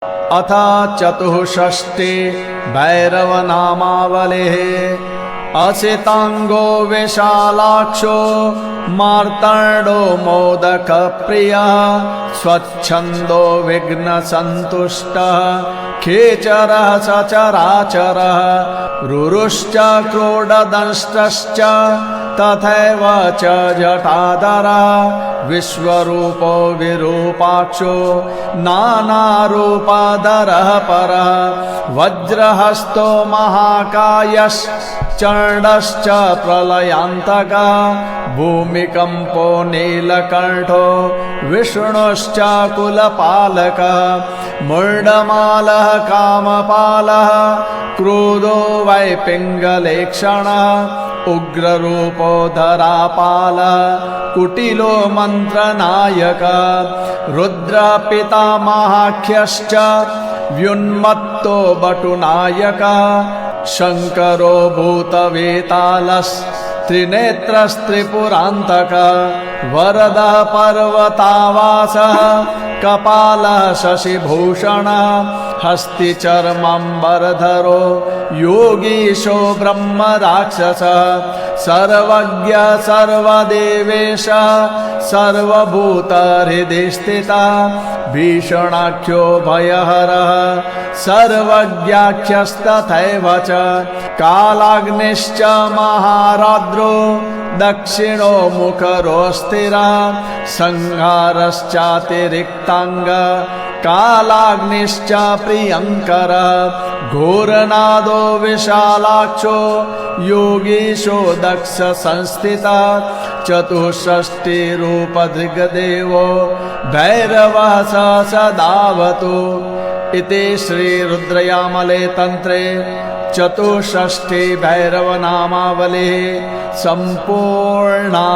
अथ चतुष्षष्टि भैरवनामावलिः। असितांगो विशालाक्षो मार्तण्डो मोदकप्रियः स्वच्छन्दो विघ्नसन्तुष्टः खेचरः सचराचरः रुरुश्च क्रोडदंष्ट्रश्च तथैव च जटाधरः विश्वरूपो विरूपाक्षो नानारूपाधरः परः वज्रहस्तो महाकायश्चण्डश्च प्रलयान्तकः भूमिकम्पो नीलकण्ठो विष्णुश्च कुलपालकः मुण्डमालः कामपालः क्रोधो वै पिङ्गलेक्षणः उग्ररूपो धरापालः कुटिलो मन्त्रनायकः रुद्रपितामहाख्यश्च व्युन्मत्तो बटुनायकः शङ्करो भूतवेतालस्त्रिनेत्रस्त्रिपुरान्तकः वरदः पर्वतावासः कपालः शशिभूषणः हस्तिचर्मम्बरधरो योगीशो ब्रह्मराक्षसः सर्वज्ञ सर्वदेवेश सर्वभूतहृदिस्थितः भीषणाख्यो भयहरः सर्वज्ञाख्यस्तथैव च कालाग्निश्च महारौद्रो दक्षिणो मुखरो स्थिरः संहारश्चातिरिक्तांग कालाग्निश्च प्रियङ्करः घोरनादो विशालाक्षो योगीशो दक्ष संस्थितः चतुष्षष्टिरूपधृग्देवो भैरवः स सदावतु। इति श्रीरुद्रयामले तन्त्रे चतुष्षष्टि भैरवनामावलिः सम्पूर्णा।